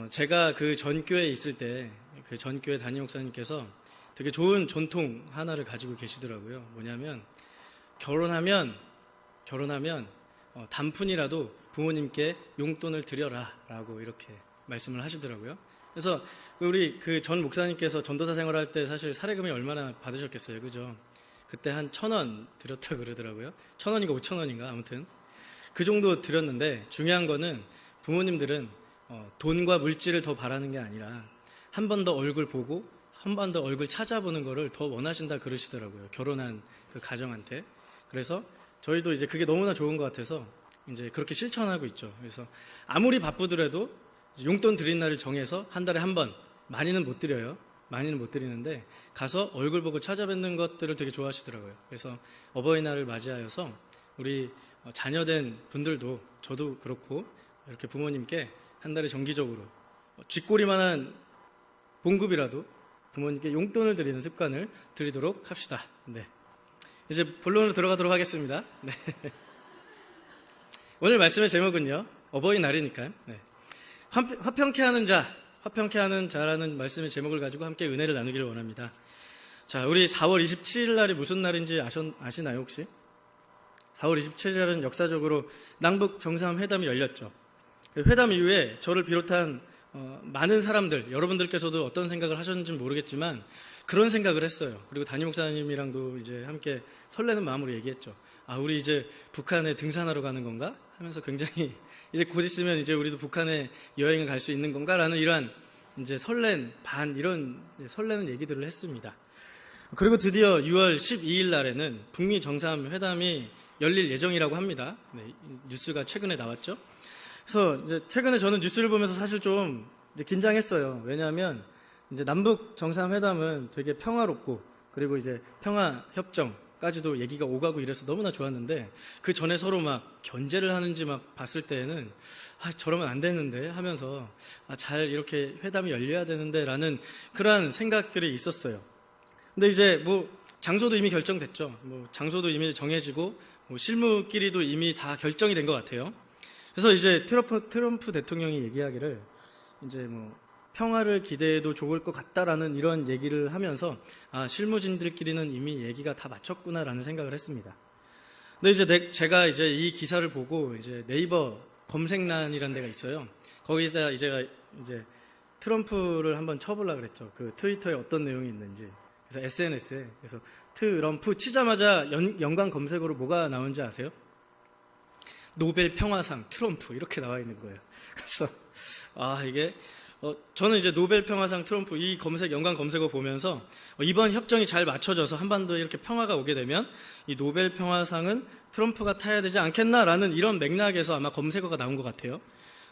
제가 그 전교회에 있을 때 그 전교회 담임 목사님께서 되게 좋은 전통 하나를 가지고 계시더라고요. 뭐냐면 결혼하면 단푼이라도 부모님께 용돈을 드려라 라고 이렇게 말씀을 하시더라고요. 그래서 우리 그 전 목사님께서 전도사 생활할 때 사실 사례금이 얼마나 받으셨겠어요, 그죠? 그때 한 1,000원 드렸다 그러더라고요. 1,000원인가 5,000원인가 아무튼 그 정도 드렸는데, 중요한 거는 부모님들은 돈과 물질을 더 바라는 게 아니라 한 번 더 얼굴 보고 한 번 더 얼굴 찾아보는 거를 더 원하신다 그러시더라고요, 결혼한 그 가정한테. 그래서 저희도 이제 그게 너무나 좋은 것 같아서 이제 그렇게 실천하고 있죠. 그래서 아무리 바쁘더라도 용돈 드린 날을 정해서 한 달에 한 번, 많이는 못 드리는데 가서 얼굴 보고 찾아뵙는 것들을 되게 좋아하시더라고요. 그래서 어버이날을 맞이하여서 우리 자녀된 분들도, 저도 그렇고, 이렇게 부모님께 한 달에 정기적으로 쥐꼬리만한 봉급이라도 부모님께 용돈을 드리는 습관을 들이도록 합시다. 네. 이제 본론으로 들어가도록 하겠습니다. 네. 오늘 말씀의 제목은요, 어버이날이니까요. 네. 화평케 하는 자라는 말씀의 제목을 가지고 함께 은혜를 나누기를 원합니다. 자, 우리 4월 27일 날이 무슨 날인지 아시나요, 혹시? 4월 27일 날은 역사적으로 남북 정상회담이 열렸죠. 회담 이후에 저를 비롯한 많은 사람들, 여러분들께서도 어떤 생각을 하셨는지 모르겠지만 그런 생각을 했어요. 그리고 담임 목사님이랑도 이제 함께 설레는 마음으로 얘기했죠. 아, 우리 이제 북한에 등산하러 가는 건가? 하면서 굉장히 이제 곧 있으면 이제 우리도 북한에 여행을 갈 수 있는 건가라는 이러한 이제 이런 설레는 얘기들을 했습니다. 그리고 드디어 6월 12일 날에는 북미 정상회담이 열릴 예정이라고 합니다. 네, 뉴스가 최근에 나왔죠. 그래서 이제 최근에 저는 뉴스를 보면서 사실 좀 이제 긴장했어요. 왜냐하면 이제 남북 정상회담은 되게 평화롭고, 그리고 이제 평화협정까지도 얘기가 오가고 이래서 너무나 좋았는데, 그 전에 서로 막 견제를 하는지 막 봤을 때에는 저러면 안 되는데 하면서 잘 이렇게 회담이 열려야 되는데 라는 그러한 생각들이 있었어요. 근데 이제 뭐 장소도 이미 결정됐죠. 뭐 장소도 이미 정해지고 뭐 실무끼리도 이미 다 결정이 된 것 같아요. 그래서 이제 트럼프 대통령이 얘기하기를 이제 뭐 평화를 기대해도 좋을 것 같다라는 이런 얘기를 하면서 실무진들끼리는 이미 얘기가 다 마쳤구나라는 생각을 했습니다. 근데 이제 제가 이제 이 기사를 보고 이제 네이버 검색란이라는 데가 있어요. 거기다 이제 트럼프를 한번 쳐보려고 그랬죠. 그 트위터에 어떤 내용이 있는지. 그래서 SNS에 그래서 트럼프 치자마자 연관 검색어로 뭐가 나오는지 아세요? 노벨 평화상 트럼프 이렇게 나와 있는 거예요. 그래서 이게 저는 이제 노벨 평화상 트럼프 이 연관 검색어 보면서 이번 협정이 잘 맞춰져서 한반도에 이렇게 평화가 오게 되면 이 노벨 평화상은 트럼프가 타야 되지 않겠나라는 이런 맥락에서 아마 검색어가 나온 것 같아요.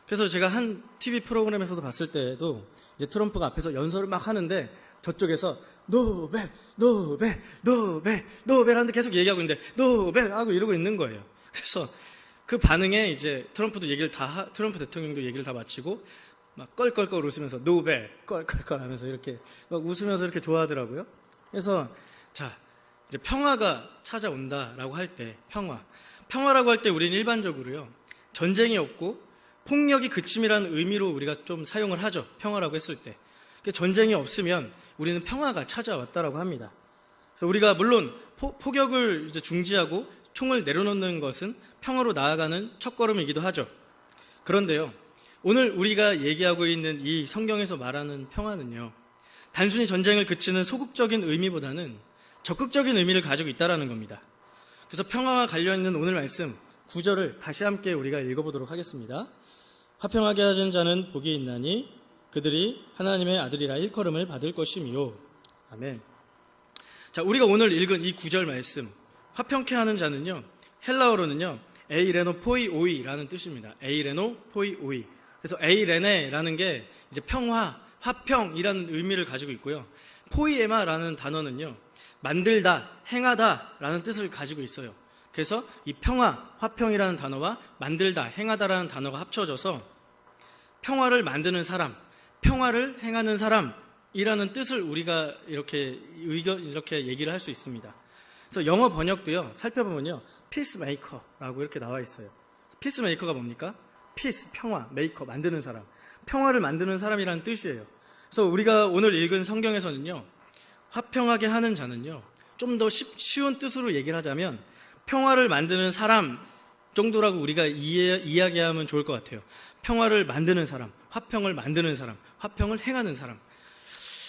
그래서 제가 한 TV 프로그램에서도 봤을 때에도 이제 트럼프가 앞에서 연설을 막 하는데 저쪽에서 노벨 하는데 계속 얘기하고 있는데 노벨 하고 이러고 있는 거예요. 그래서 그 반응에 이제 트럼프 대통령도 얘기를 다 마치고 막 껄껄껄 웃으면서 노벨 껄껄껄 하면서 이렇게 막 웃으면서 이렇게 좋아하더라고요. 그래서 자, 이제 평화가 찾아온다라고 할 때 평화라고 할 때 우리는 일반적으로요, 전쟁이 없고 폭력이 그침이라는 의미로 우리가 좀 사용을 하죠. 평화라고 했을 때. 전쟁이 없으면 우리는 평화가 찾아왔다라고 합니다. 그래서 우리가 물론 폭격을 이제 중지하고 총을 내려놓는 것은 평화로 나아가는 첫걸음이기도 하죠. 그런데요, 오늘 우리가 얘기하고 있는 이 성경에서 말하는 평화는요, 단순히 전쟁을 그치는 소극적인 의미보다는 적극적인 의미를 가지고 있다는 겁니다. 그래서 평화와 관련있는 오늘 말씀 9절을 다시 함께 우리가 읽어보도록 하겠습니다. 화평하게 하는 자는 복이 있나니 그들이 하나님의 아들이라 일컬음을 받을 것이미요. 아멘. 자, 우리가 오늘 읽은 이 9절 말씀, 화평케 하는 자는요, 헬라어로는요 에이레노 포이 오이라는 뜻입니다. 에이레노 포이 오이. 그래서 에이레네라는 게 이제 평화, 화평이라는 의미를 가지고 있고요. 포이에마라는 단어는요, 만들다, 행하다라는 뜻을 가지고 있어요. 그래서 이 평화, 화평이라는 단어와 만들다, 행하다라는 단어가 합쳐져서 평화를 만드는 사람, 평화를 행하는 사람이라는 뜻을 우리가 이렇게 얘기를 할 수 있습니다. 그래서 영어 번역도요, 살펴보면요, 피스메이커라고 이렇게 나와 있어요. 피스메이커가 뭡니까? 피스, 평화, 메이커, 만드는 사람. 평화를 만드는 사람이라는 뜻이에요. 그래서 우리가 오늘 읽은 성경에서는요, 화평하게 하는 자는요, 좀 더 쉬운 뜻으로 얘기를 하자면 평화를 만드는 사람 정도라고 우리가 이야기하면 좋을 것 같아요. 평화를 만드는 사람, 화평을 만드는 사람, 화평을 행하는 사람.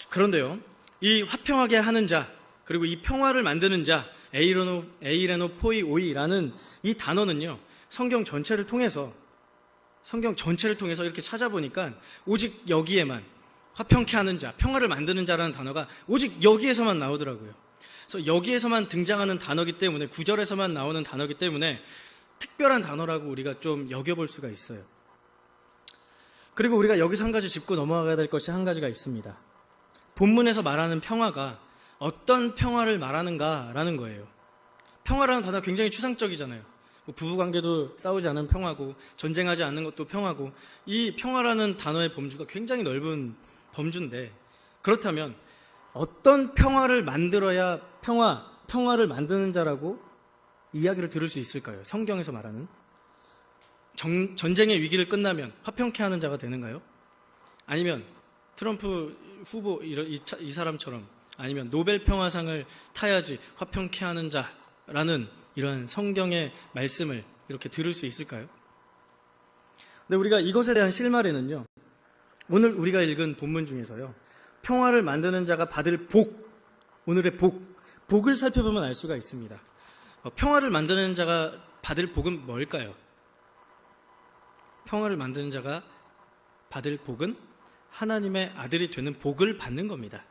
그런데요, 이 화평하게 하는 자, 그리고 이 평화를 만드는 자, 에이레노 포이 오이라는 이 단어는요, 성경 전체를 통해서 이렇게 찾아보니까 오직 여기에만, 화평케 하는 자, 평화를 만드는 자라는 단어가 오직 여기에서만 나오더라고요. 그래서 여기에서만 등장하는 단어기 때문에, 구절에서만 나오는 단어기 때문에 특별한 단어라고 우리가 좀 여겨볼 수가 있어요. 그리고 우리가 여기서 한 가지 짚고 넘어가야 될 것이 한 가지가 있습니다. 본문에서 말하는 평화가 어떤 평화를 말하는가라는 거예요. 평화라는 단어가 굉장히 추상적이잖아요. 부부관계도 싸우지 않은 평화고, 전쟁하지 않는 것도 평화고, 이 평화라는 단어의 범주가 굉장히 넓은 범주인데, 그렇다면 어떤 평화를 만들어야 평화를 만드는 자라고 이야기를 들을 수 있을까요? 성경에서 말하는 전쟁의 위기를 끝나면 화평케 하는 자가 되는가요? 아니면 트럼프 후보 이 사람처럼, 아니면 노벨 평화상을 타야지 화평케 하는 자라는 이런 성경의 말씀을 이렇게 들을 수 있을까요? 근데 우리가 이것에 대한 실마리는요, 오늘 우리가 읽은 본문 중에서요, 평화를 만드는 자가 받을 오늘의 복을 살펴보면 알 수가 있습니다. 평화를 만드는 자가 받을 복은 뭘까요? 평화를 만드는 자가 받을 복은 하나님의 아들이 되는 복을 받는 겁니다.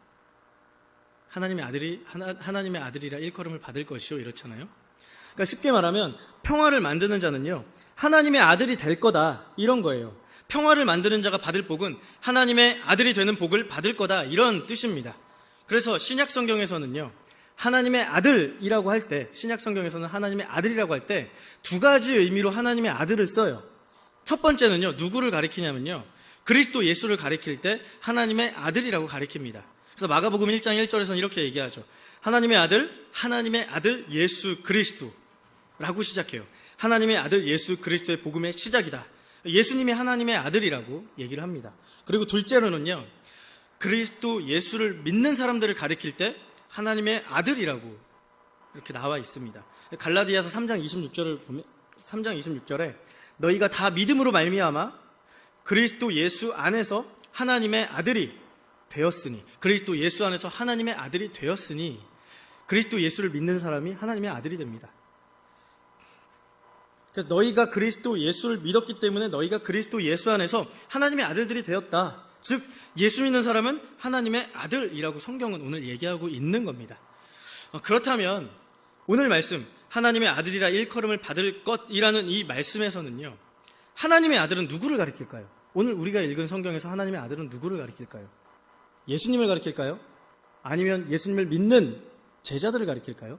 하나님의 아들이라 일컬음을 받을 것이요, 이렇잖아요. 그러니까 쉽게 말하면 평화를 만드는 자는요, 하나님의 아들이 될 거다, 이런 거예요. 평화를 만드는 자가 받을 복은 하나님의 아들이 되는 복을 받을 거다, 이런 뜻입니다. 그래서 신약 성경에서는요, 하나님의 아들이라고 할 때, 신약 성경에서는 하나님의 아들이라고 할 때 두 가지 의미로 하나님의 아들을 써요. 첫 번째는요, 누구를 가리키냐면요, 그리스도 예수를 가리킬 때 하나님의 아들이라고 가리킵니다. 그래서 마가복음 1장 1절에서는 이렇게 얘기하죠. 하나님의 아들 예수 그리스도라고 시작해요. 하나님의 아들 예수 그리스도의 복음의 시작이다. 예수님이 하나님의 아들이라고 얘기를 합니다. 그리고 둘째로는요, 그리스도 예수를 믿는 사람들을 가리킬 때 하나님의 아들이라고 이렇게 나와 있습니다. 갈라디아서 3장 26절에 너희가 다 믿음으로 말미암아 그리스도 예수 안에서 하나님의 아들이 되었으니, 그리스도 예수 안에서 하나님의 아들이 되었으니, 그리스도 예수를 믿는 사람이 하나님의 아들이 됩니다. 그래서 너희가 그리스도 예수를 믿었기 때문에 너희가 그리스도 예수 안에서 하나님의 아들들이 되었다. 즉 예수 믿는 사람은 하나님의 아들이라고 성경은 오늘 얘기하고 있는 겁니다. 그렇다면 오늘 말씀, 하나님의 아들이라 일컬음을 받을 것이라는 이 말씀에서는요, 하나님의 아들은 누구를 가리킬까요? 오늘 우리가 읽은 성경에서 하나님의 아들은 누구를 가리킬까요? 예수님을 가리킬까요? 아니면 예수님을 믿는 제자들을 가리킬까요?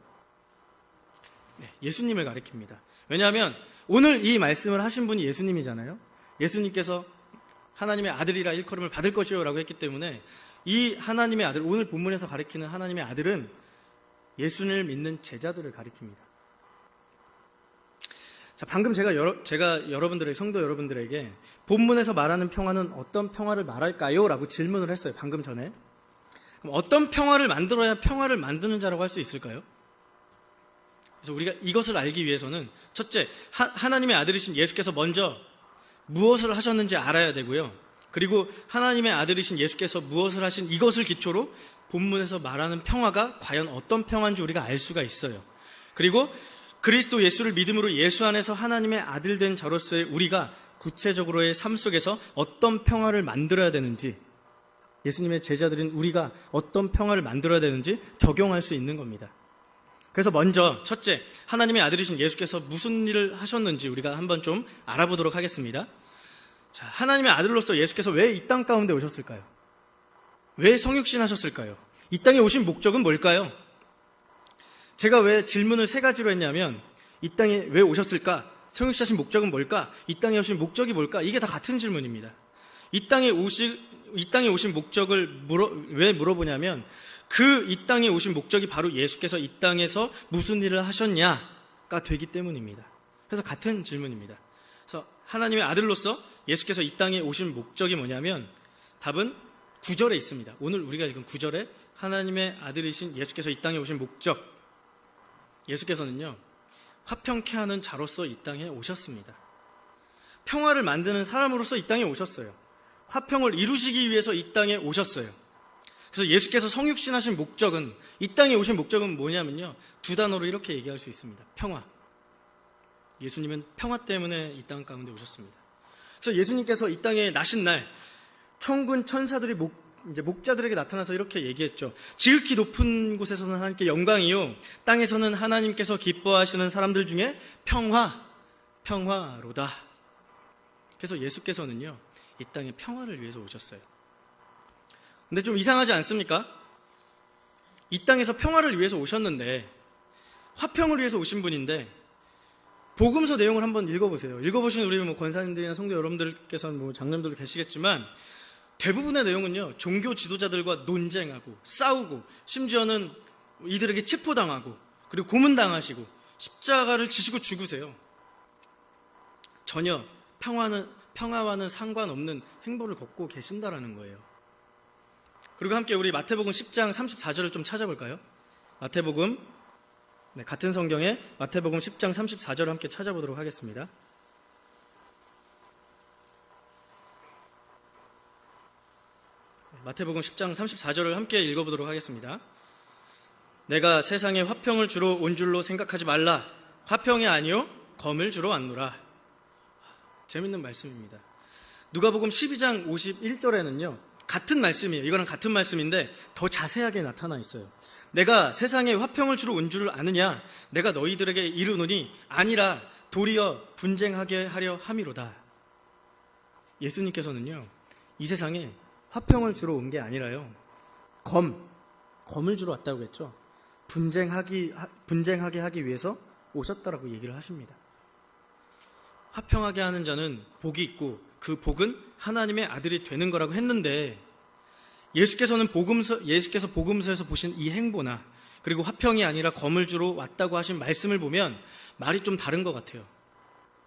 네, 예수님을 가리킵니다. 왜냐하면 오늘 이 말씀을 하신 분이 예수님이잖아요. 예수님께서 하나님의 아들이라 일컬음을 받을 것이요 라고 했기 때문에 이 하나님의 아들, 오늘 본문에서 가리키는 하나님의 아들은 예수님을 믿는 제자들을 가리킵니다. 자, 방금 제가 여러분들에게, 성도 여러분들에게 본문에서 말하는 평화는 어떤 평화를 말할까요? 라고 질문을 했어요, 방금 전에. 그럼 어떤 평화를 만들어야 평화를 만드는 자라고 할 수 있을까요? 그래서 우리가 이것을 알기 위해서는 첫째, 하나님의 아들이신 예수께서 먼저 무엇을 하셨는지 알아야 되고요. 그리고 하나님의 아들이신 예수께서 무엇을 하신 이것을 기초로 본문에서 말하는 평화가 과연 어떤 평화인지 우리가 알 수가 있어요. 그리고 그리스도 예수를 믿음으로 예수 안에서 하나님의 아들 된 자로서의 우리가 구체적으로의 삶 속에서 어떤 평화를 만들어야 되는지, 예수님의 제자들인 우리가 어떤 평화를 만들어야 되는지 적용할 수 있는 겁니다. 그래서 먼저 첫째, 하나님의 아들이신 예수께서 무슨 일을 하셨는지 우리가 한번 좀 알아보도록 하겠습니다. 자, 하나님의 아들로서 예수께서 왜 이 땅 가운데 오셨을까요? 왜 성육신 하셨을까요? 이 땅에 오신 목적은 뭘까요? 제가 왜 질문을 세 가지로 했냐면, 이 땅에 왜 오셨을까? 성육신 하신 목적은 뭘까? 이 땅에 오신 목적이 뭘까? 이게 다 같은 질문입니다. 이 땅에 오신 목적을 왜 물어보냐면, 이 땅에 오신 목적이 바로 예수께서 이 땅에서 무슨 일을 하셨냐가 되기 때문입니다. 그래서 같은 질문입니다. 그래서 하나님의 아들로서 예수께서 이 땅에 오신 목적이 뭐냐면 답은 9절에 있습니다. 오늘 우리가 읽은 9절에 하나님의 아들이신 예수께서 이 땅에 오신 목적, 예수께서는요 화평케 하는 자로서 이 땅에 오셨습니다. 평화를 만드는 사람으로서 이 땅에 오셨어요. 화평을 이루시기 위해서 이 땅에 오셨어요. 그래서 예수께서 성육신하신 목적은, 이 땅에 오신 목적은 뭐냐면요, 두 단어로 이렇게 얘기할 수 있습니다. 평화. 예수님은 평화 때문에 이 땅 가운데 오셨습니다. 그래서 예수님께서 이 땅에 나신 날 천군 천사들이 목자들에게 나타나서 이렇게 얘기했죠. 지극히 높은 곳에서는 하나님께 영광이요, 땅에서는 하나님께서 기뻐하시는 사람들 중에 평화로다. 그래서 예수께서는요 이 땅에 평화를 위해서 오셨어요. 근데 좀 이상하지 않습니까? 이 땅에서 평화를 위해서 오셨는데, 화평을 위해서 오신 분인데, 복음서 내용을 한번 읽어보세요. 읽어보신 우리 권사님들이나 성도 여러분들께서는 장로님들도 계시겠지만, 대부분의 내용은요 종교 지도자들과 논쟁하고 싸우고, 심지어는 이들에게 체포당하고, 그리고 고문당하시고, 십자가를 지시고 죽으세요. 전혀 평화와는 상관없는 행보를 걷고 계신다라는 거예요. 그리고 함께 우리 마태복음 10장 34절을 좀 찾아볼까요? 마태복음, 같은 성경에 마태복음 10장 34절을 함께 찾아보도록 하겠습니다. 마태복음 10장 34절을 함께 읽어보도록 하겠습니다. 내가 세상에 화평을 주러 온 줄로 생각하지 말라. 화평이 아니요 검을 주러 왔노라. 재밌는 말씀입니다. 누가복음 12장 51절에는요 같은 말씀이에요. 이거랑 같은 말씀인데 더 자세하게 나타나 있어요. 내가 세상에 화평을 주러 온 줄 아느냐? 내가 너희들에게 이르노니 아니라 도리어 분쟁하게 하려 함이로다. 예수님께서는요 이 세상에 화평을 주러 온 게 아니라요 검을 주러 왔다고 했죠. 분쟁하게 하기 위해서 오셨다라고 얘기를 하십니다. 화평하게 하는 자는 복이 있고 그 복은 하나님의 아들이 되는 거라고 했는데, 예수께서 복음서에서 보신 이 행보나, 그리고 화평이 아니라 검을 주러 왔다고 하신 말씀을 보면 말이 좀 다른 것 같아요.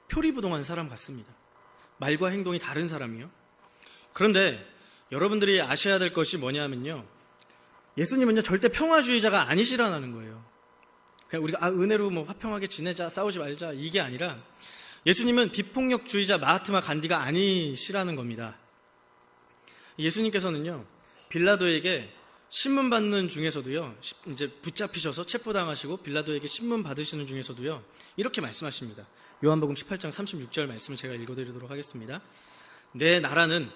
표리부동한 사람 같습니다. 말과 행동이 다른 사람이요. 그런데 여러분들이 아셔야 될 것이 뭐냐면요, 예수님은요 절대 평화주의자가 아니시라는 거예요. 그냥 우리가 은혜로 화평하게 지내자, 싸우지 말자, 이게 아니라 예수님은 비폭력주의자 마하트마 간디가 아니시라는 겁니다. 예수님께서는요 빌라도에게 신문 받는 중에서도요, 이제 붙잡히셔서 체포당하시고 빌라도에게 신문 받으시는 중에서도요 이렇게 말씀하십니다. 요한복음 18장 36절 말씀을 제가 읽어드리도록 하겠습니다. 내 나라는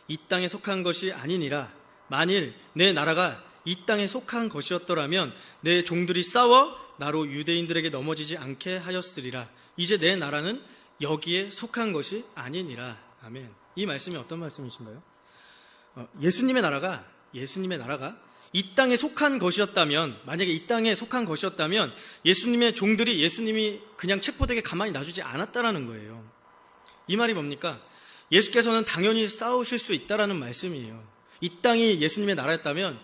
이 땅에 속한 것이 아니니라. 만일 내 나라가 이 땅에 속한 것이었더라면 내 종들이 싸워 나로 유대인들에게 넘어지지 않게 하였으리라. 이제 내 나라는 여기에 속한 것이 아니니라. 아멘. 이 말씀이 어떤 말씀이신가요? 예수님의 나라가 이 땅에 속한 것이었다면, 만약에 이 땅에 속한 것이었다면 예수님의 종들이 예수님이 그냥 체포되게 가만히 놔주지 않았다라는 거예요. 이 말이 뭡니까? 예수께서는 당연히 싸우실 수 있다라는 말씀이에요. 이 땅이 예수님의 나라였다면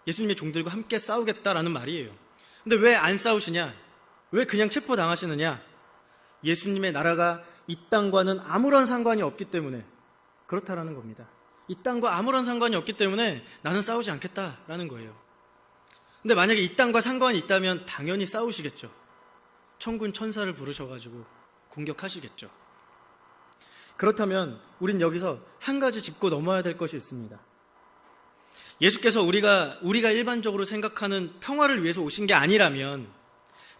예수님의 종들과 함께 싸우겠다라는 말이에요. 근데 왜 안 싸우시냐? 왜 그냥 체포당하시느냐? 예수님의 나라가 이 땅과는 아무런 상관이 없기 때문에 그렇다라는 겁니다. 이 땅과 아무런 상관이 없기 때문에 나는 싸우지 않겠다라는 거예요. 근데 만약에 이 땅과 상관이 있다면 당연히 싸우시겠죠. 천군 천사를 부르셔가지고 공격하시겠죠. 그렇다면 우린 여기서 한 가지 짚고 넘어야 될 것이 있습니다. 예수께서 우리가 일반적으로 생각하는 평화를 위해서 오신 게 아니라면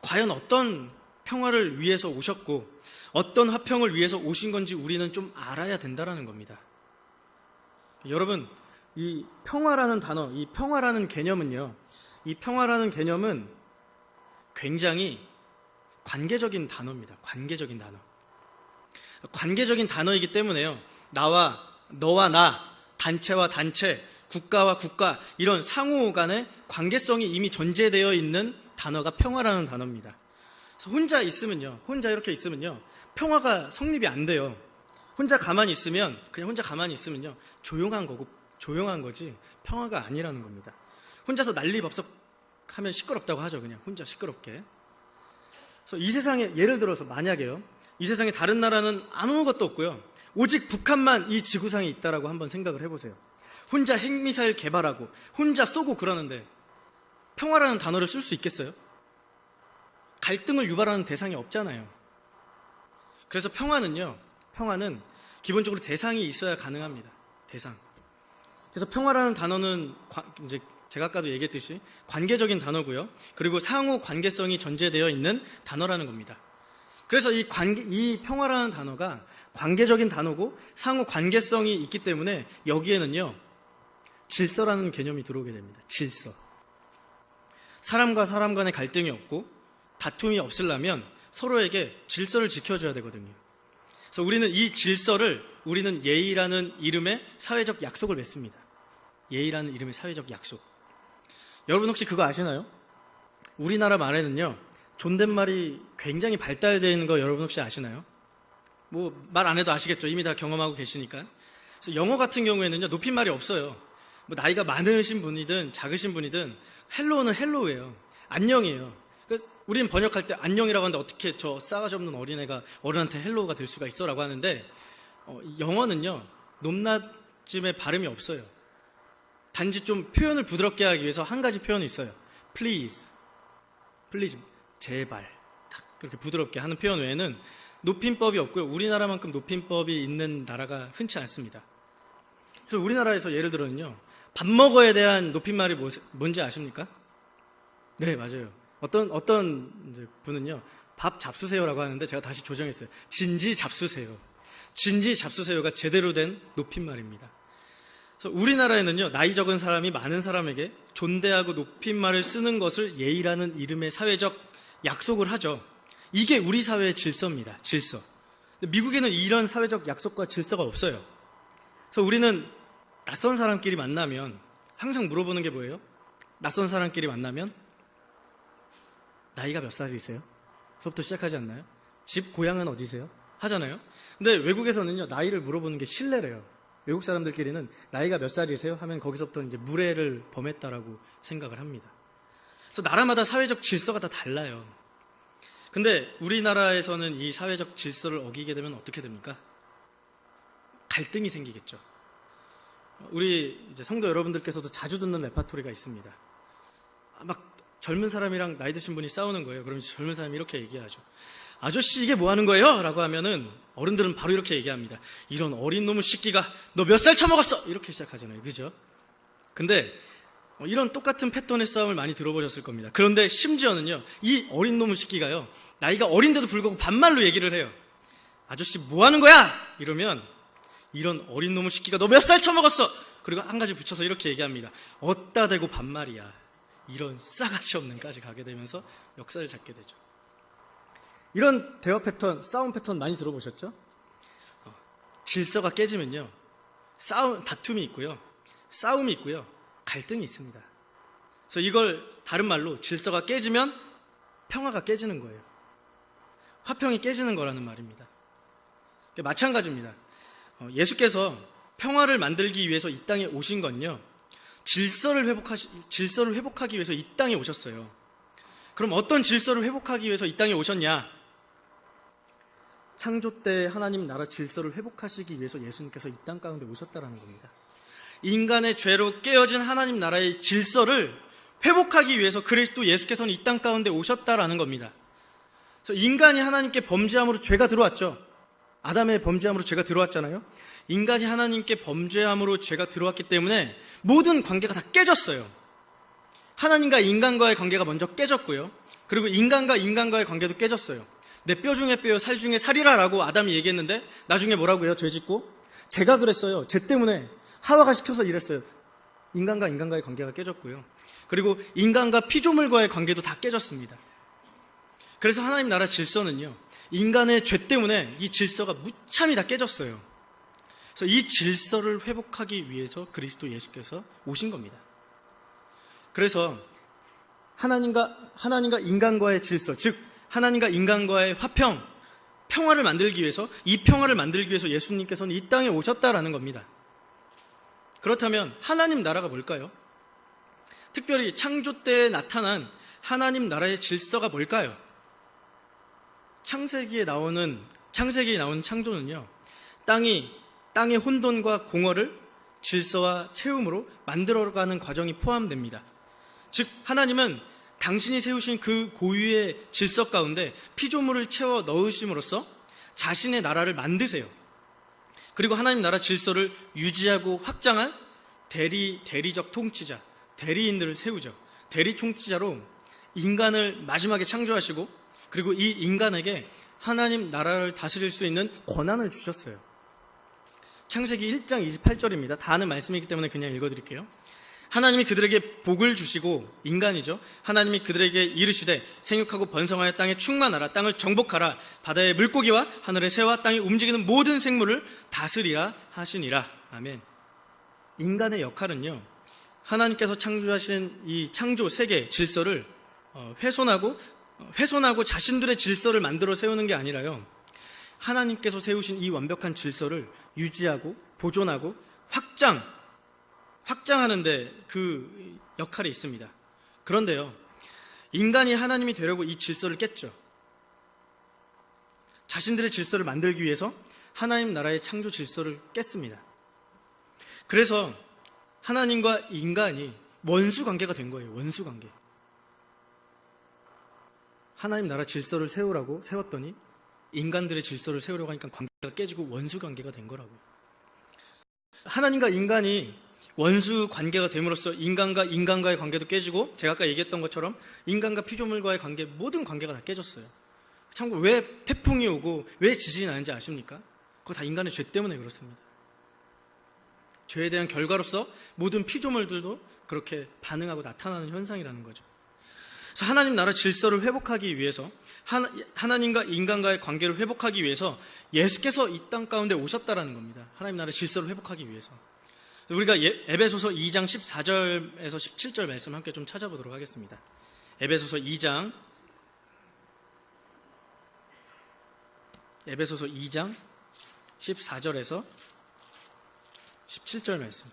과연 어떤 평화를 위해서 오셨고 어떤 화평을 위해서 오신 건지 우리는 좀 알아야 된다는 겁니다. 여러분, 이 평화라는 단어, 이 평화라는 개념은요, 이 평화라는 개념은 굉장히 관계적인 단어입니다. 관계적인 단어. 관계적인 단어이기 때문에요, 너와 나, 단체와 단체, 국가와 국가, 이런 상호 간의 관계성이 이미 전제되어 있는 단어가 평화라는 단어입니다. 그래서 혼자 이렇게 있으면요, 평화가 성립이 안 돼요. 혼자 가만히 있으면요, 조용한 거지 평화가 아니라는 겁니다. 혼자서 난리법석 하면 시끄럽다고 하죠. 그냥 혼자 시끄럽게. 그래서 이 세상에, 예를 들어서 만약에요, 이 세상에 다른 나라는 아무것도 없고요. 오직 북한만 이 지구상에 있다라고 한번 생각을 해보세요. 혼자 핵미사일 개발하고 혼자 쏘고 그러는데 평화라는 단어를 쓸 수 있겠어요? 갈등을 유발하는 대상이 없잖아요. 그래서 평화는 기본적으로 대상이 있어야 가능합니다. 대상. 그래서 평화라는 단어는 이제 제가 아까도 얘기했듯이 관계적인 단어고요. 그리고 상호 관계성이 전제되어 있는 단어라는 겁니다. 그래서 이 평화라는 단어가 관계적인 단어고 상호 관계성이 있기 때문에 여기에는요, 질서라는 개념이 들어오게 됩니다. 질서. 사람과 사람 간의 갈등이 없고 다툼이 없으려면 서로에게 질서를 지켜줘야 되거든요. 그래서 우리는 이 질서를 예의라는 이름의 사회적 약속을 맺습니다. 예의라는 이름의 사회적 약속. 여러분 혹시 그거 아시나요? 우리나라 말에는요, 존댓말이 굉장히 발달되어 있는 거 여러분 혹시 아시나요? 뭐 말 안 해도 아시겠죠. 이미 다 경험하고 계시니까. 그래서 영어 같은 경우에는요, 높임말이 없어요. 뭐 나이가 많으신 분이든 작으신 분이든 헬로우는 헬로우예요. 안녕이에요. 그래서 우리는 번역할 때 안녕이라고 하는데 어떻게 저 싸가지 없는 어린애가 어른한테 헬로우가 될 수가 있어 라고 하는데 영어는요, 높낮짐의 발음이 없어요. 단지 좀 표현을 부드럽게 하기 위해서 한 가지 표현이 있어요. please, 제발, 딱 그렇게 부드럽게 하는 표현 외에는 높임법이 없고요. 우리나라만큼 높임법이 있는 나라가 흔치 않습니다. 그래서 우리나라에서 예를 들어는요, 밥 먹어에 대한 높임말이 뭔지 아십니까? 네, 맞아요. 어떤 이제 분은요, 밥 잡수세요라고 하는데 제가 다시 조정했어요. 진지 잡수세요. 진지 잡수세요가 제대로 된 높임말입니다. 그래서 우리나라에는요, 나이 적은 사람이 많은 사람에게 존대하고 높임말을 쓰는 것을 예의라는 이름의 사회적 약속을 하죠. 이게 우리 사회의 질서입니다. 질서. 미국에는 이런 사회적 약속과 질서가 없어요. 그래서 우리는 낯선 사람끼리 만나면 항상 물어보는 게 뭐예요? 낯선 사람끼리 만나면 나이가 몇 살이세요? 서부터 시작하지 않나요? 집, 고향은 어디세요? 하잖아요. 근데 외국에서는요, 나이를 물어보는 게 실례래요. 외국 사람들끼리는 나이가 몇 살이세요? 하면 거기서부터 이제 무례를 범했다라고 생각을 합니다. 그래서 나라마다 사회적 질서가 다 달라요. 근데 우리나라에서는 이 사회적 질서를 어기게 되면 어떻게 됩니까? 갈등이 생기겠죠. 우리 이제 성도 여러분들께서도 자주 듣는 레파토리가 있습니다. 막 젊은 사람이랑 나이 드신 분이 싸우는 거예요. 그럼 젊은 사람이 이렇게 얘기하죠. 아저씨 이게 뭐 하는 거예요? 라고 하면은 어른들은 바로 이렇게 얘기합니다. 이런 어린 놈의 새끼가 너 몇 살 처먹었어? 이렇게 시작하잖아요. 그죠? 근데 이런 똑같은 패턴의 싸움을 많이 들어보셨을 겁니다. 그런데 심지어는요, 이 어린 놈의 새끼가요, 나이가 어린데도 불구하고 반말로 얘기를 해요. 아저씨 뭐 하는 거야? 이러면 이런 어린 놈의 새끼가 너 몇 살 처먹었어? 그리고 한 가지 붙여서 이렇게 얘기합니다. 어따 대고 반말이야. 이런 싸가지 없는까지 가게 되면서 역사를 잡게 되죠. 이런 대화 패턴, 싸움 패턴 많이 들어보셨죠? 질서가 깨지면요, 다툼이 있고요, 싸움이 있고요, 갈등이 있습니다. 그래서 이걸 다른 말로 질서가 깨지면 평화가 깨지는 거예요. 화평이 깨지는 거라는 말입니다. 마찬가지입니다. 예수께서 평화를 만들기 위해서 이 땅에 오신 건요, 질서를 회복하기 위해서 이 땅에 오셨어요. 그럼 어떤 질서를 회복하기 위해서 이 땅에 오셨냐? 창조 때 하나님 나라 질서를 회복하시기 위해서 예수님께서 이 땅 가운데 오셨다라는 겁니다. 인간의 죄로 깨어진 하나님 나라의 질서를 회복하기 위해서 그리스도 예수께서는 이 땅 가운데 오셨다라는 겁니다. 그래서 인간이 하나님께 범죄함으로 죄가 들어왔죠. 아담의 범죄함으로 죄가 들어왔잖아요. 인간이 하나님께 범죄함으로 죄가 들어왔기 때문에 모든 관계가 다 깨졌어요. 하나님과 인간과의 관계가 먼저 깨졌고요, 그리고 인간과 인간과의 관계도 깨졌어요. 내 뼈 중에 뼈요, 살 중에 살이라 라고 아담이 얘기했는데 나중에 뭐라고 해요? 죄 짓고 제가 그랬어요. 죄 때문에 하와가 시켜서 이랬어요. 인간과 인간과의 관계가 깨졌고요, 그리고 인간과 피조물과의 관계도 다 깨졌습니다. 그래서 하나님 나라 질서는요, 인간의 죄 때문에 이 질서가 무참히 다 깨졌어요. 그래서 이 질서를 회복하기 위해서 그리스도 예수께서 오신 겁니다. 그래서 하나님과 인간과의 질서, 즉 하나님과 인간과의 평화를 만들기 위해서, 이 평화를 만들기 위해서 예수님께서는 이 땅에 오셨다라는 겁니다. 그렇다면 하나님 나라가 뭘까요? 특별히 창조 때에 나타난 하나님 나라의 질서가 뭘까요? 창세기에 나오는 창세기에 나온 창조는요, 땅의 혼돈과 공허를 질서와 채움으로 만들어가는 과정이 포함됩니다. 즉 하나님은 당신이 세우신 그 고유의 질서 가운데 피조물을 채워 넣으심으로써 자신의 나라를 만드세요. 그리고 하나님 나라 질서를 유지하고 확장한 대리적 통치자, 대리인들을 세우죠. 대리 통치자로 인간을 마지막에 창조하시고, 그리고 이 인간에게 하나님 나라를 다스릴 수 있는 권한을 주셨어요. 창세기 1장 28절입니다. 다 아는 말씀이기 때문에 그냥 읽어드릴게요. 하나님이 그들에게 복을 주시고, 인간이죠, 하나님이 그들에게 이르시되 생육하고 번성하여 땅에 충만하라, 땅을 정복하라, 바다의 물고기와 하늘의 새와 땅에 움직이는 모든 생물을 다스리라 하시니라. 아멘. 인간의 역할은요, 하나님께서 창조하신 이 창조 세계 질서를 훼손하고 자신들의 질서를 만들어 세우는 게 아니라요, 하나님께서 세우신 이 완벽한 질서를 유지하고 보존하고 확장하는데 그 역할이 있습니다. 그런데요, 인간이 하나님이 되려고 이 질서를 깼죠. 자신들의 질서를 만들기 위해서 하나님 나라의 창조 질서를 깼습니다. 그래서 하나님과 인간이 원수 관계가 된 거예요. 원수 관계. 하나님 나라 질서를 세우라고 세웠더니 인간들의 질서를 세우려고 하니까 관계가 깨지고 원수 관계가 된 거라고. 하나님과 인간이 원수 관계가 됨으로써 인간과 인간과의 관계도 깨지고, 제가 아까 얘기했던 것처럼 인간과 피조물과의 관계, 모든 관계가 다 깨졌어요. 참고로 왜 태풍이 오고 왜 지진이 나는지 아십니까? 그거 다 인간의 죄 때문에 그렇습니다. 죄에 대한 결과로서 모든 피조물들도 그렇게 반응하고 나타나는 현상이라는 거죠. 그래서 하나님 나라 질서를 회복하기 위해서, 하나님과 인간과의 관계를 회복하기 위해서 예수께서 이 땅 가운데 오셨다라는 겁니다. 하나님 나라 질서를 회복하기 위해서. 우리가 에베소서 2장 14절에서 17절 말씀 함께 좀 찾아보도록 하겠습니다. 에베소서 2장 14절에서 17절 말씀.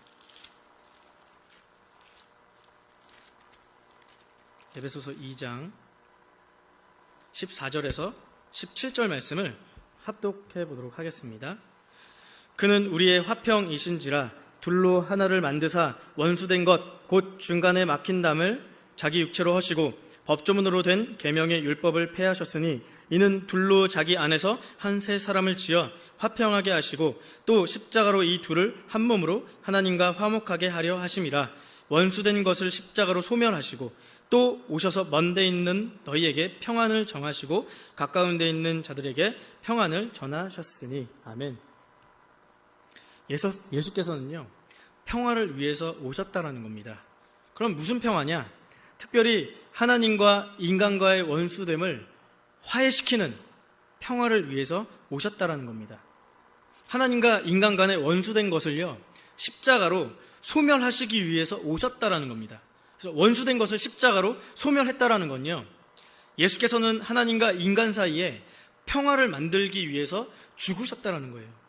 에베소서 2장 14절에서 17절 말씀을 합독해 보도록 하겠습니다. 그는 우리의 화평이신지라 둘로 하나를 만드사 원수된 것 곧 중간에 막힌 담을 자기 육체로 허시고 법조문으로 된 계명의 율법을 폐하셨으니 이는 둘로 자기 안에서 한 세 사람을 지어 화평하게 하시고 또 십자가로 이 둘을 한 몸으로 하나님과 화목하게 하려 하심이라. 원수된 것을 십자가로 소멸하시고 또 오셔서 먼 데 있는 너희에게 평안을 정하시고 가까운 데 있는 자들에게 평안을 전하셨으니. 아멘. 예수께서는요, 평화를 위해서 오셨다라는 겁니다. 그럼 무슨 평화냐? 특별히 하나님과 인간과의 원수됨을 화해시키는 평화를 위해서 오셨다라는 겁니다. 하나님과 인간 간의 원수된 것을요, 십자가로 소멸하시기 위해서 오셨다라는 겁니다. 그래서 원수된 것을 십자가로 소멸했다라는 건요, 예수께서는 하나님과 인간 사이에 평화를 만들기 위해서 죽으셨다라는 거예요.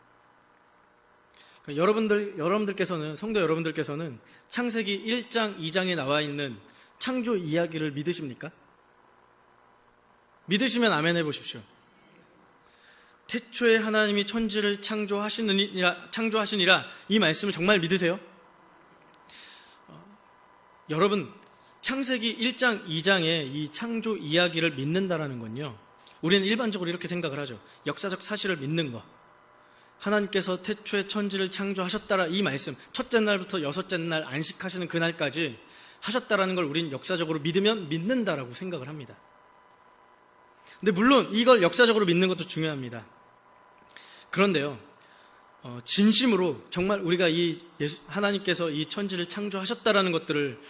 여러분들께서는, 성도 여러분들께서는 창세기 1장, 2장에 나와 있는 창조 이야기를 믿으십니까? 믿으시면 아멘 해보십시오. 태초에 하나님이 천지를 창조하시니라 이 말씀을 정말 믿으세요? 여러분, 창세기 1장, 2장의 이 창조 이야기를 믿는다라는 건요, 우리는 일반적으로 이렇게 생각을 하죠. 역사적 사실을 믿는 거. 하나님께서 태초에 천지를 창조하셨다라 이 말씀, 첫째 날부터 여섯째 날 안식하시는 그날까지 하셨다라는 걸 우리는 역사적으로 믿으면 믿는다라고 생각을 합니다. 근데 물론 이걸 역사적으로 믿는 것도 중요합니다. 그런데요, 진심으로 정말 우리가 하나님께서 이 천지를 창조하셨다라는 것들을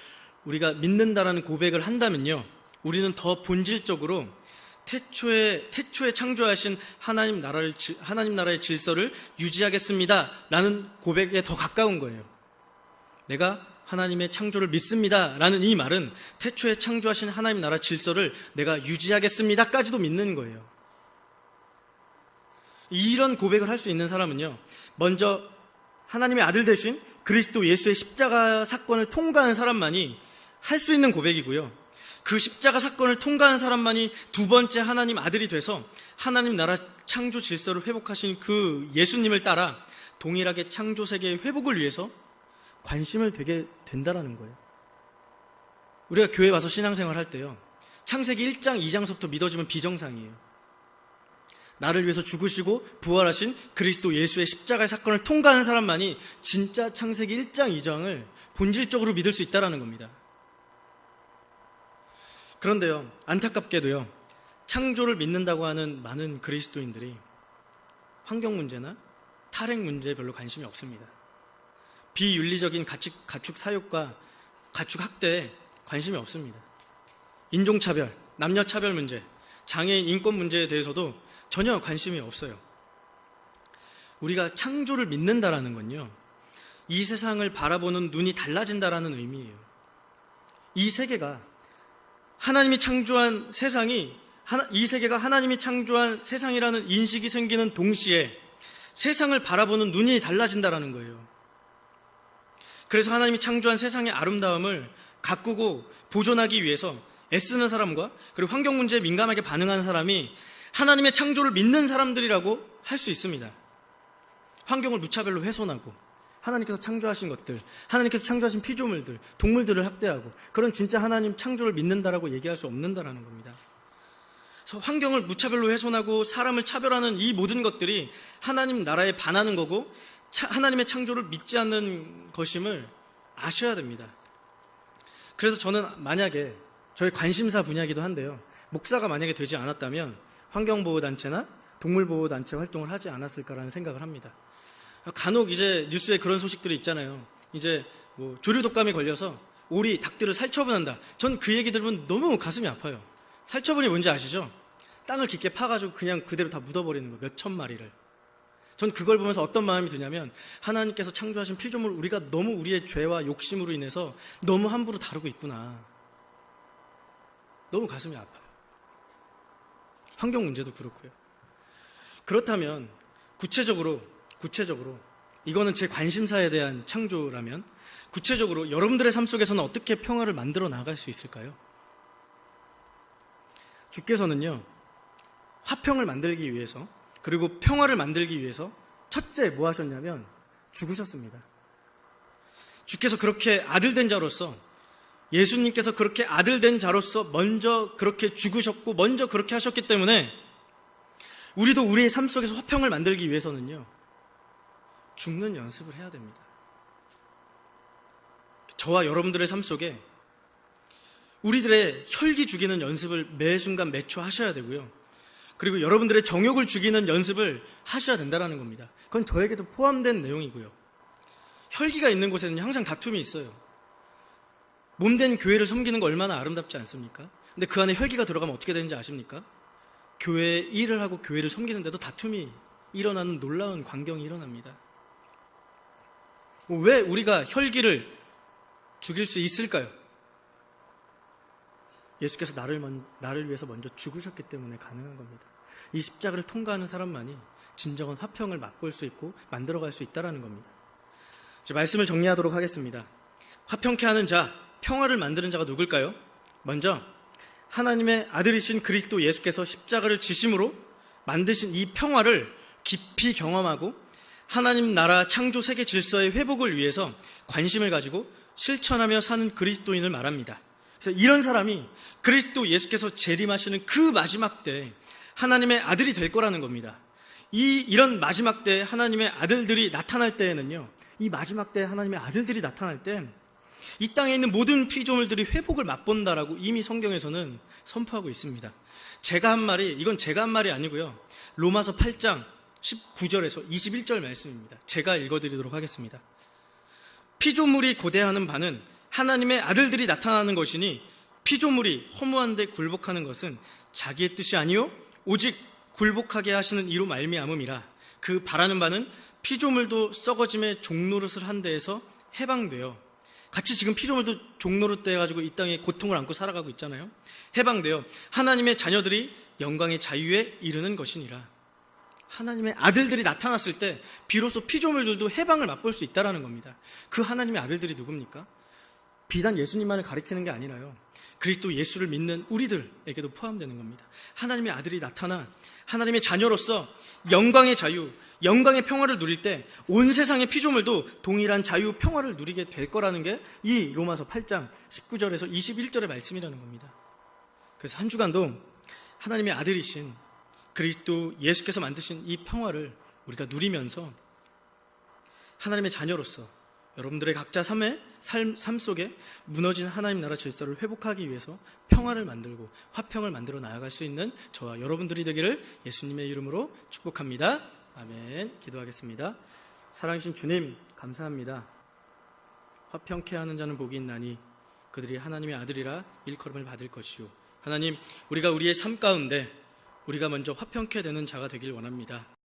우리가 믿는다라는 고백을 한다면요, 우리는 더 본질적으로 태초에 창조하신 하나님 나라의 질서를 유지하겠습니다 라는 고백에 더 가까운 거예요. 내가 하나님의 창조를 믿습니다 라는 이 말은 태초에 창조하신 하나님 나라 질서를 내가 유지하겠습니다 까지도 믿는 거예요. 이런 고백을 할 수 있는 사람은요, 먼저 하나님의 아들 되신 그리스도 예수의 십자가 사건을 통과한 사람만이 할 수 있는 고백이고요, 그 십자가 사건을 통과한 사람만이 두 번째 하나님 아들이 돼서 하나님 나라 창조 질서를 회복하신 그 예수님을 따라 동일하게 창조 세계의 회복을 위해서 관심을 되게 된다라는 거예요. 우리가 교회 와서 신앙생활 할 때요, 창세기 1장, 2장서부터 믿어지면 비정상이에요. 나를 위해서 죽으시고 부활하신 그리스도 예수의 십자가의 사건을 통과한 사람만이 진짜 창세기 1장, 2장을 본질적으로 믿을 수 있다는 겁니다. 그런데요, 안타깝게도요, 창조를 믿는다고 하는 많은 그리스도인들이 환경 문제나 탈핵 문제에 별로 관심이 없습니다. 비윤리적인 가축 사육과 가축 학대에 관심이 없습니다. 인종차별, 남녀차별 문제, 장애인 인권 문제에 대해서도 전혀 관심이 없어요. 우리가 창조를 믿는다라는 건요, 이 세상을 바라보는 눈이 달라진다라는 의미예요. 이 세계가 하나님이 창조한 이 세계가 하나님이 창조한 세상이라는 인식이 생기는 동시에 세상을 바라보는 눈이 달라진다라는 거예요. 그래서 하나님이 창조한 세상의 아름다움을 가꾸고 보존하기 위해서 애쓰는 사람과 그리고 환경 문제에 민감하게 반응하는 사람이 하나님의 창조를 믿는 사람들이라고 할 수 있습니다. 환경을 무차별로 훼손하고 하나님께서 창조하신 것들, 하나님께서 창조하신 피조물들, 동물들을 학대하고 그런 진짜 하나님 창조를 믿는다라고 얘기할 수 없는다라는 겁니다. 그래서 환경을 무차별로 훼손하고 사람을 차별하는 이 모든 것들이 하나님 나라에 반하는 거고 하나님의 창조를 믿지 않는 것임을 아셔야 됩니다. 그래서 저는 만약에 저의 관심사 분야이기도 한데요, 목사가 만약에 되지 않았다면 환경보호단체나 동물보호단체 활동을 하지 않았을까라는 생각을 합니다. 간혹 이제 뉴스에 그런 소식들이 있잖아요. 이제 뭐 조류독감이 걸려서 오리, 닭들을 살처분한다. 전 그 얘기 들으면 너무 가슴이 아파요. 살처분이 뭔지 아시죠? 땅을 깊게 파가지고 그냥 그대로 다 묻어버리는 거, 몇천 마리를. 전 그걸 보면서 어떤 마음이 드냐면 하나님께서 창조하신 피조물 우리가 너무 우리의 죄와 욕심으로 인해서 너무 함부로 다루고 있구나. 너무 가슴이 아파요. 환경 문제도 그렇고요. 그렇다면 구체적으로 이거는 제 관심사에 대한 창조라면 구체적으로 여러분들의 삶 속에서는 어떻게 평화를 만들어 나갈 수 있을까요? 주께서는요, 화평을 만들기 위해서 그리고 평화를 만들기 위해서 첫째 뭐 하셨냐면 죽으셨습니다. 주께서 그렇게 아들된 자로서, 예수님께서 그렇게 아들된 자로서 먼저 그렇게 죽으셨고 먼저 그렇게 하셨기 때문에 우리도 우리의 삶 속에서 화평을 만들기 위해서는요, 죽는 연습을 해야 됩니다. 저와 여러분들의 삶 속에 우리들의 혈기 죽이는 연습을 매 순간 매초 하셔야 되고요, 그리고 여러분들의 정욕을 죽이는 연습을 하셔야 된다는 겁니다. 그건 저에게도 포함된 내용이고요. 혈기가 있는 곳에는 항상 다툼이 있어요. 몸된 교회를 섬기는 거 얼마나 아름답지 않습니까? 근데 그 안에 혈기가 들어가면 어떻게 되는지 아십니까? 교회 일을 하고 교회를 섬기는데도 다툼이 일어나는 놀라운 광경이 일어납니다. 왜 우리가 혈기를 죽일 수 있을까요? 예수께서 나를 위해서 먼저 죽으셨기 때문에 가능한 겁니다. 이 십자가를 통과하는 사람만이 진정한 화평을 맛볼 수 있고 만들어갈 수 있다는 겁니다. 이제 말씀을 정리하도록 하겠습니다. 화평케 하는 자, 평화를 만드는 자가 누굴까요? 먼저 하나님의 아들이신 그리스도 예수께서 십자가를 지심으로 만드신 이 평화를 깊이 경험하고 하나님 나라 창조 세계 질서의 회복을 위해서 관심을 가지고 실천하며 사는 그리스도인을 말합니다. 그래서 이런 사람이 그리스도 예수께서 재림하시는 그 마지막 때 하나님의 아들이 될 거라는 겁니다. 이런 마지막 때 하나님의 아들들이 나타날 때에는요, 이 마지막 때 하나님의 아들들이 나타날 때 이 땅에 있는 모든 피조물들이 회복을 맛본다라고 이미 성경에서는 선포하고 있습니다. 이건 제가 한 말이 아니고요, 로마서 8장 19절에서 21절 말씀입니다. 제가 읽어드리도록 하겠습니다. 피조물이 고대하는 바는 하나님의 아들들이 나타나는 것이니 피조물이 허무한데 굴복하는 것은 자기의 뜻이 아니요 오직 굴복하게 하시는 이로 말미암음이라. 그 바라는 바는 피조물도 썩어짐의 종노릇을 한 데에서 해방되어, 같이 지금 피조물도 종노릇 돼가지고 이 땅에 고통을 안고 살아가고 있잖아요. 해방되어 하나님의 자녀들이 영광의 자유에 이르는 것이니라. 하나님의 아들들이 나타났을 때 비로소 피조물들도 해방을 맛볼 수 있다는 겁니다. 그 하나님의 아들들이 누굽니까? 비단 예수님만을 가리키는 게 아니라요, 그리스도 예수를 믿는 우리들에게도 포함되는 겁니다. 하나님의 아들이 나타나 하나님의 자녀로서 영광의 자유, 영광의 평화를 누릴 때 온 세상의 피조물도 동일한 자유, 평화를 누리게 될 거라는 게 이 로마서 8장 19절에서 21절의 말씀이라는 겁니다. 그래서 한 주간도 하나님의 아들이신 그리스도 예수께서 만드신 이 평화를 우리가 누리면서 하나님의 자녀로서 여러분들의 각자 삶 속에 무너진 하나님 나라 질서를 회복하기 위해서 평화를 만들고 화평을 만들어 나아갈 수 있는 저와 여러분들이 되기를 예수님의 이름으로 축복합니다. 아멘. 기도하겠습니다. 사랑하신 주님, 감사합니다. 화평케 하는 자는 복이 있나니 그들이 하나님의 아들이라 일컬음을 받을 것이요. 하나님, 우리가 우리의 삶 가운데 우리가 먼저 화평케 되는 자가 되길 원합니다.